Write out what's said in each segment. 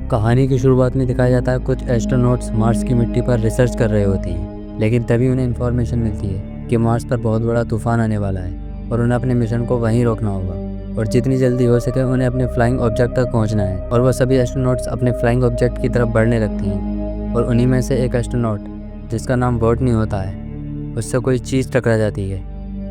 कहानी की शुरुआत में दिखाया जाता है कुछ एस्ट्रोनॉट्स मार्स की मिट्टी पर रिसर्च कर रहे होते हैं, लेकिन तभी उन्हें इन्फॉर्मेशन मिलती है कि मार्स पर बहुत बड़ा तूफान आने वाला है और उन्हें अपने मिशन को वहीं रोकना होगा और जितनी जल्दी हो सके उन्हें अपने फ्लाइंग ऑब्जेक्ट तक पहुंचना है। और वह सभी एस्ट्रोनॉट्स अपने फ्लाइंग ऑब्जेक्ट की तरफ बढ़ने लगती हैं और उन्हीं में से एक एस्ट्रोनॉट जिसका नाम बोटनी होता है, उससे कोई चीज़ टकरा जाती है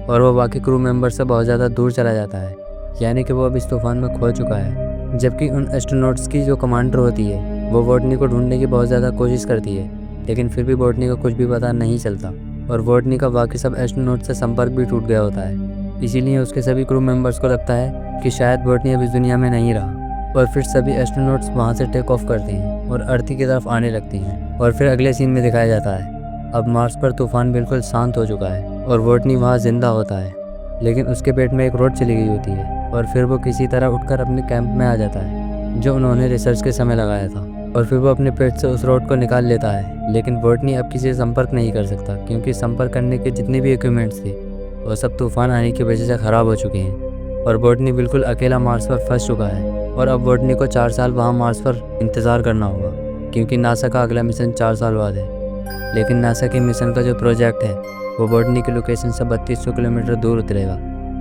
और वह बाकी क्रू मेंबर से बहुत ज़्यादा दूर चला जाता है, यानी कि वो अब इस तूफान में खो चुका है। जबकि उन एस्ट्रोनॉट्स की जो कमांडर होती है वो बोटनी को ढूंढने की बहुत ज़्यादा कोशिश करती है, लेकिन फिर भी बोटनी का कुछ भी पता नहीं चलता और बोटनी का बाकी सब एस्ट्रोनॉट से संपर्क भी टूट गया होता है। इसीलिए उसके सभी क्रू मेंबर्स को लगता है कि शायद बोटनी अब इस दुनिया में नहीं रहा और फिर सभी एस्ट्रोनॉट्स वहाँ से टेक ऑफ करते हैं और अर्थ की तरफ आने लगते हैं। और फिर अगले सीन में दिखाया जाता है अब मार्स पर तूफान बिल्कुल शांत हो चुका है और बोटनी वहाँ जिंदा होता है, लेकिन उसके पेट में एक रोड चली गई होती है और फिर वो किसी तरह उठकर अपने कैंप में आ जाता है जो उन्होंने रिसर्च के समय लगाया था। और फिर वो अपने पेट से उस रोड को निकाल लेता है, लेकिन बोटनी अब किसी से संपर्क नहीं कर सकता क्योंकि संपर्क करने के जितने भी इक्विपमेंट्स थे वो सब तूफान आने की वजह से ख़राब हो चुके हैं और बोटनी बिल्कुल अकेला मार्स पर फंस चुका है। और अब बोटनी को 4 साल वहाँ मार्स पर इंतज़ार करना होगा क्योंकि नासा का अगला मिशन 4 साल बाद है। लेकिन नासा के मिशन का जो प्रोजेक्ट है वो बोटनी की लोकेशन से 3200 किलोमीटर दूर उतरेगा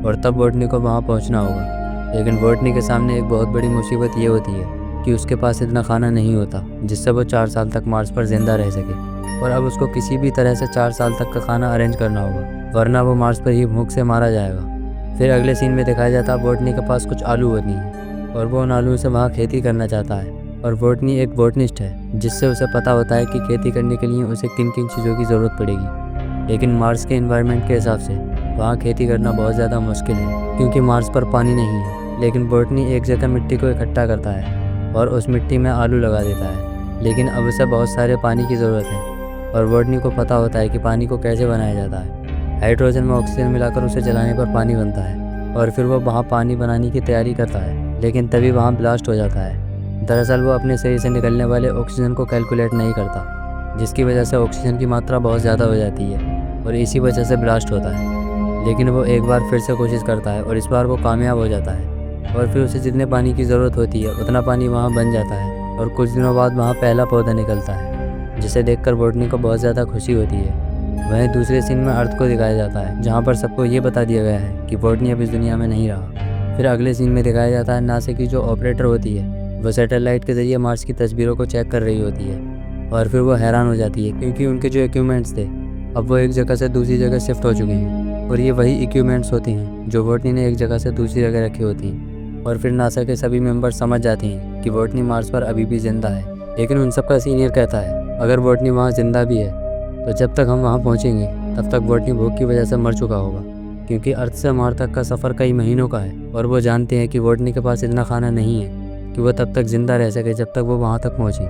और तब बोटनी को वहाँ पहुँचना होगा। लेकिन बोटनी के सामने एक बहुत बड़ी मुसीबत ये होती है कि उसके पास इतना खाना नहीं होता जिससे वो 4 साल तक मार्स पर जिंदा रह सके और अब उसको किसी भी तरह से 4 साल तक का खाना अरेंज करना होगा, वरना वो मार्स पर ही भूख से मारा जाएगा। फिर अगले सीन में दिखाया जाता है बोटनी के पास कुछ आलू होती हैं और वो उन आलूओं से वहाँ खेती करना चाहता है और बोटनी एक बोटनिस्ट है जिससे उसे पता होता है कि खेती करने के लिए उसे किन किन चीज़ों की ज़रूरत पड़ेगी। लेकिन मार्स के एनवायरनमेंट के हिसाब से वहाँ खेती करना बहुत ज़्यादा मुश्किल है क्योंकि मार्स पर पानी नहीं है। लेकिन बोटनी एक जगह मिट्टी को इकट्ठा करता है और उस मिट्टी में आलू लगा देता है, लेकिन अब उसे बहुत सारे पानी की ज़रूरत है और बोटनी को पता होता है कि पानी को कैसे बनाया जाता है। हाइड्रोजन में ऑक्सीजन मिलाकर उसे जलाने पर पानी बनता है और फिर वो वहाँ पानी बनाने की तैयारी करता है, लेकिन तभी वहाँ ब्लास्ट हो जाता है। दरअसल वो अपने शरीर से निकलने वाले ऑक्सीजन को कैलकुलेट नहीं करता, जिसकी वजह से ऑक्सीजन की मात्रा बहुत ज़्यादा हो जाती है और इसी वजह से ब्लास्ट होता है। लेकिन वो एक बार फिर से कोशिश करता है और इस बार वो कामयाब हो जाता है और फिर उसे जितने पानी की ज़रूरत होती है उतना पानी वहाँ बन जाता है और कुछ दिनों बाद वहाँ पहला पौधा निकलता है, जिसे देखकर बोटनी को बहुत ज़्यादा खुशी होती है। वहीं दूसरे सीन में अर्थ को दिखाया जाता है जहाँ पर सबको ये बता दिया गया है कि बोटनी अब इस दुनिया में नहीं रहा। फिर अगले सीन में दिखाया जाता है नासा की जो ऑपरेटर होती है वो सैटेलाइट के ज़रिए मार्स की तस्वीरों को चेक कर रही होती है और फिर वो हैरान हो जाती है क्योंकि उनके जो इक्विपमेंट्स थे अब वो एक जगह से दूसरी जगह शिफ्ट हो चुके हैं और ये वही इक्विपमेंट्स होती हैं जो बोटनी ने एक जगह से दूसरी जगह रखी होती हैं। और फिर नासा के सभी मेंबर समझ जाते हैं कि बोटनी मार्स पर अभी भी जिंदा है। लेकिन उन सब का सीनियर कहता है अगर बोटनी वहाँ जिंदा भी है तो जब तक हम वहाँ पहुँचेंगे तब तक बोटनी भूख की वजह से मर चुका होगा, क्योंकि अर्थ से मार्स तक का सफ़र कई महीनों का है और वो जानते हैं कि बोटनी के पास इतना खाना नहीं है कि वो तब तक जिंदा रह सके जब तक वो वहाँ तक पहुँचे।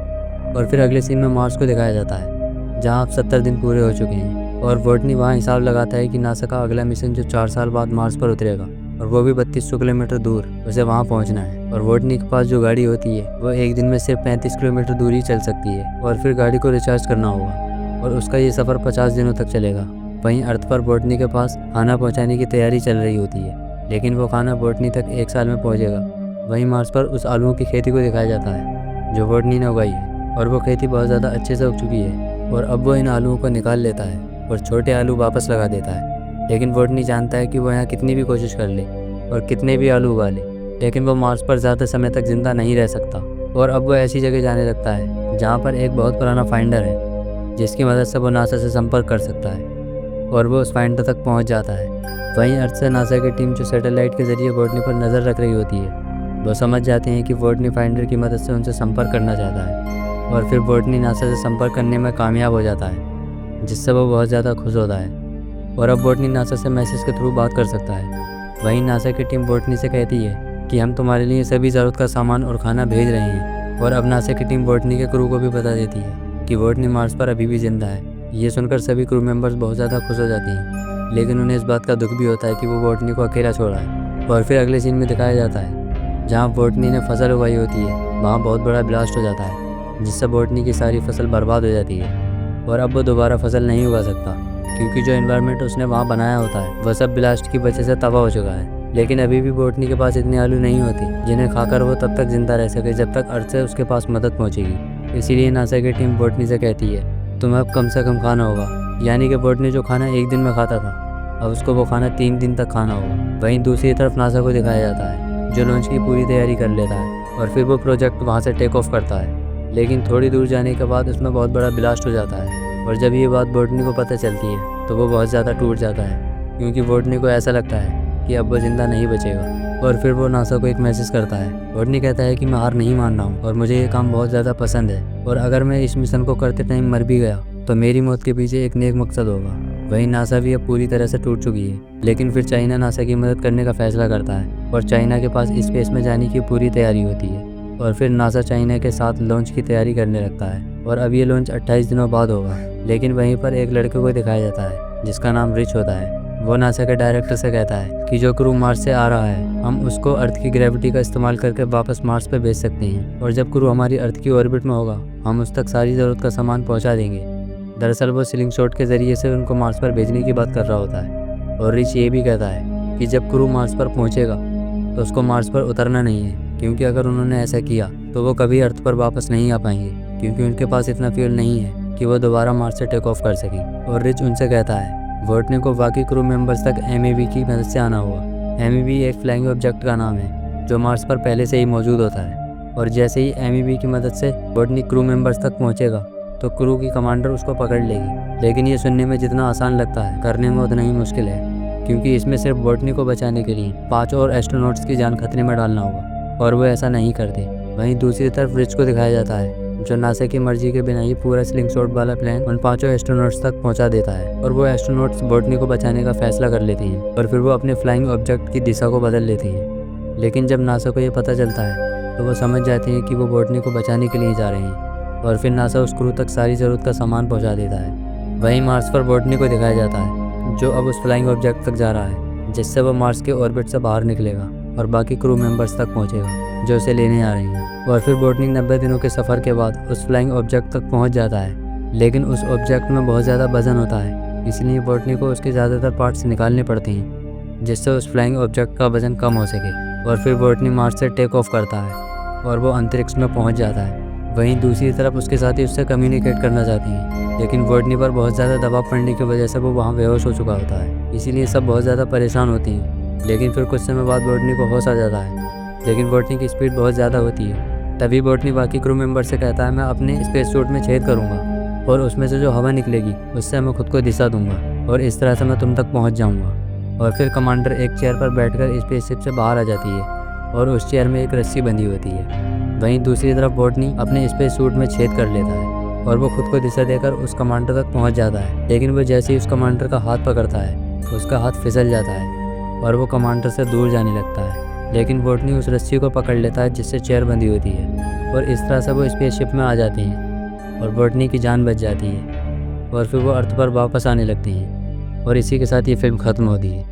और फिर अगले सीन में मार्स को दिखाया जाता है जहाँ अब 70 दिन पूरे हो चुके हैं और बोटनी वहाँ हिसाब लगाता है कि नासा का अगला मिशन जो 4 साल बाद मार्स पर उतरेगा और वो भी 3200 किलोमीटर दूर, उसे वहाँ पहुँचना है। और बोटनी के पास जो गाड़ी होती है वो एक दिन में सिर्फ 35 किलोमीटर दूर ही चल सकती है और फिर गाड़ी को रिचार्ज करना होगा और उसका ये सफ़र 50 दिनों तक चलेगा। वहीं अर्थ पर बोटनी के पास खाना पहुँचाने की तैयारी चल रही होती है, लेकिन वो खाना बोटनी तक 1 साल में पहुँचेगा। वहीं मार्स पर उस आलूओं की खेती को दिखाया जाता है जो बोटनी ने उगाई है और वो खेती बहुत ज़्यादा अच्छे से उग चुकी है और अब वो इन आलूओं को निकाल लेता है और छोटे आलू वापस लगा देता है। लेकिन बोटनी जानता है कि वो यहाँ कितनी भी कोशिश कर ले और कितने भी आलू उगा ले, लेकिन वो मार्स पर ज़्यादा समय तक ज़िंदा नहीं रह सकता। और अब वो ऐसी जगह जाने लगता है जहाँ पर एक बहुत पुराना फाइंडर है जिसकी मदद से वो नासा से संपर्क कर सकता है और वो उस फाइंडर तक पहुँच जाता है। वहीं अर्थ से नासा की टीम जो सैटेलाइट के ज़रिए बोटनी पर नज़र रख रही होती है वो समझ जाते हैं कि बोटनी फाइंडर की मदद से उनसे संपर्क करना चाहता है और फिर बोटनी नासा से संपर्क करने में कामयाब हो जाता है, जिससे वो बहुत ज़्यादा खुश होता है और अब बोटनी नासा से मैसेज के थ्रू बात कर सकता है। वहीं नासा की टीम बोटनी से कहती है कि हम तुम्हारे लिए सभी ज़रूरत का सामान और खाना भेज रहे हैं और अब नासा की टीम बोटनी के क्रू को भी बता देती है कि बोटनी मार्स पर अभी भी जिंदा है। ये सुनकर सभी क्रू मेंबर्स बहुत ज़्यादा खुश हो जाती हैं, लेकिन उन्हें इस बात का दुख भी होता है कि वो बोटनी को अकेला छोड़ा है। और फिर अगले सीन में दिखाया जाता है जहाँ बोटनी ने फसल उगाई होती है वहाँ बहुत बड़ा ब्लास्ट हो जाता है जिससे बोटनी की सारी फसल बर्बाद हो जाती है और अब वो दोबारा फसल नहीं उगा सकता क्योंकि जो एनवायरनमेंट उसने वहाँ बनाया होता है वह सब ब्लास्ट की वजह से तबाह हो चुका है। लेकिन अभी भी बोटनी के पास इतने आलू नहीं होते जिन्हें खाकर वो तब तक जिंदा रह सके जब तक अर्थ से उसके पास मदद पहुंचेगी। इसीलिए नासा की टीम बोटनी से कहती है तुम्हें अब कम से कम खाना होगा, यानी कि बोटनी जो खाना एक दिन में खाता था अब उसको वो खाना 3 दिन तक खाना होगा। वहीं दूसरी तरफ नासा को दिखाया जाता है जो लॉन्च की पूरी तैयारी कर लेता है और फिर वो प्रोजेक्ट वहाँ से टेक ऑफ करता है। लेकिन थोड़ी दूर जाने के बाद उसमें बहुत बड़ा ब्लास्ट हो जाता है और जब ये बात बोटनी को पता चलती है तो वो बहुत ज़्यादा टूट जाता है, क्योंकि बोटनी को ऐसा लगता है कि अब वो ज़िंदा नहीं बचेगा। और फिर वो नासा को एक मैसेज करता है। बोटनी कहता है कि मैं हार नहीं मान रहा हूँ और मुझे ये काम बहुत ज़्यादा पसंद है, और अगर मैं इस मिशन को करते टाइम मर भी गया तो मेरी मौत के पीछे एक नेक मकसद होगा। वहीं नासा भी अब पूरी तरह से टूट चुकी है, लेकिन फिर चाइना नासा की मदद करने का फैसला करता है और चाइना के पास स्पेस में जाने की पूरी तैयारी होती है। और फिर नासा चाइना के साथ लॉन्च की तैयारी करने लगता है और अब ये लॉन्च 28 दिनों बाद होगा। लेकिन वहीं पर एक लड़के को दिखाया जाता है जिसका नाम रिच होता है। वो नासा के डायरेक्टर से कहता है कि जो क्रू मार्स से आ रहा है हम उसको अर्थ की ग्रेविटी का इस्तेमाल करके वापस मार्स पे भेज सकते हैं, और जब क्रू हमारी अर्थ की ऑर्बिट में होगा हम उस तक सारी ज़रूरत का सामान पहुंचा देंगे। दरअसल वो स्लिंग शॉट के ज़रिए से उनको मार्स पर भेजने की बात कर रहा होता है। और रिच ये भी कहता है कि जब क्रू मार्स पर पहुँचेगा तो उसको मार्स पर उतरना नहीं है, क्योंकि अगर उन्होंने ऐसा किया तो वो कभी अर्थ पर वापस नहीं आ पाएंगे, क्योंकि उनके पास इतना फ्यूल नहीं है कि वो दोबारा मार्स से टेक ऑफ कर सकें। और रिच उनसे कहता है बोटनी को बाकी क्रू मेंबर्स तक MEV की मदद से आना होगा। MEV एक फ्लाइंग ऑब्जेक्ट का नाम है जो मार्स पर पहले से ही मौजूद होता है, और जैसे ही MEV की मदद से बोटनी क्रू मेंबर्स तक पहुंचेगा तो क्रू की कमांडर उसको पकड़ लेगी। लेकिन ये सुनने में जितना आसान लगता है करने में उतना ही मुश्किल है, क्योंकि इसमें सिर्फ बोटनी को बचाने के लिए 5 और एस्ट्रोनॉट्स की जान खतरे में डालना होगा, और वो ऐसा नहीं करते। वहीं दूसरी तरफ रिच को दिखाया जाता है जो नासा की मर्जी के बिना ही पूरा स्लिंग शॉट वाला प्लान उन 5 एस्ट्रोनॉट्स तक पहुंचा देता है, और वो एस्ट्रोनॉट्स बोटनी को बचाने का फैसला कर लेती हैं और फिर वो अपने फ्लाइंग ऑब्जेक्ट की दिशा को बदल लेती हैं। लेकिन जब नासा को ये पता चलता है तो वो समझ जाती हैं कि वो बोटनी को बचाने के लिए जा रहे हैं, और फिर नासा उस क्रू तक सारी ज़रूरत का सामान पहुँचा देता है। वहीं मार्स पर बोटनी को दिखाया जाता है जो अब उस फ्लाइंग ऑब्जेक्ट तक जा रहा है, जिससे वो मार्स के ऑर्बिट से बाहर निकलेगा और बाकी क्रू मेंबर्स तक पहुंचेगा जो उसे लेने आ रही हैं। और फिर बोटनी 90 दिनों के सफ़र के बाद उस फ्लाइंग ऑब्जेक्ट तक पहुंच जाता है, लेकिन उस ऑब्जेक्ट में बहुत ज़्यादा वजन होता है, इसलिए बोटनी को उसके ज़्यादातर पार्ट्स निकालने पड़ते हैं जिससे उस फ्लाइंग ऑब्जेक्ट का वजन कम हो सके। और फिर बोटनी मार्स से टेक ऑफ करता है और वो अंतरिक्ष में पहुँच जाता है। वहीं दूसरी तरफ उसके साथी उससे कम्युनिकेट करना चाहती हैं, लेकिन बोटनी पर बहुत ज़्यादा दबाव पड़ने की वजह से वो वहाँ बेहोश हो चुका होता है, इसीलिए सब बहुत ज़्यादा परेशान होती हैं। लेकिन फिर कुछ समय बाद बोटनी को होश आ जाता है, लेकिन बोटनी की स्पीड बहुत ज़्यादा होती है। तभी बोटनी बाकी क्रू मेंबर से कहता है मैं अपने स्पेस सूट में छेद करूँगा और उसमें से जो हवा निकलेगी उससे मैं खुद को दिशा दूंगा, और इस तरह से मैं तुम तक पहुँच जाऊँगा। और फिर कमांडर एक चेयर पर बैठकर स्पेसशिप से बाहर आ जाती है और उस चेयर में एक रस्सी बंधी होती है। वहीं दूसरी तरफ बोटनी अपने स्पेस सूट में छेद कर लेता है और वो खुद को दिशा देकर उस कमांडर तक पहुँच जाता है। लेकिन वो जैसे ही उस कमांडर का हाथ पकड़ता है उसका हाथ फिसल जाता है और वो कमांडर से दूर जाने लगता है। लेकिन बोटनी उस रस्सी को पकड़ लेता है जिससे चेयर बंधी होती है, और इस तरह से वो स्पेसशिप में आ जाती हैं और बोटनी की जान बच जाती है, और फिर वो अर्थ पर वापस आने लगती हैं। और इसी के साथ ये फिल्म ख़त्म होती है।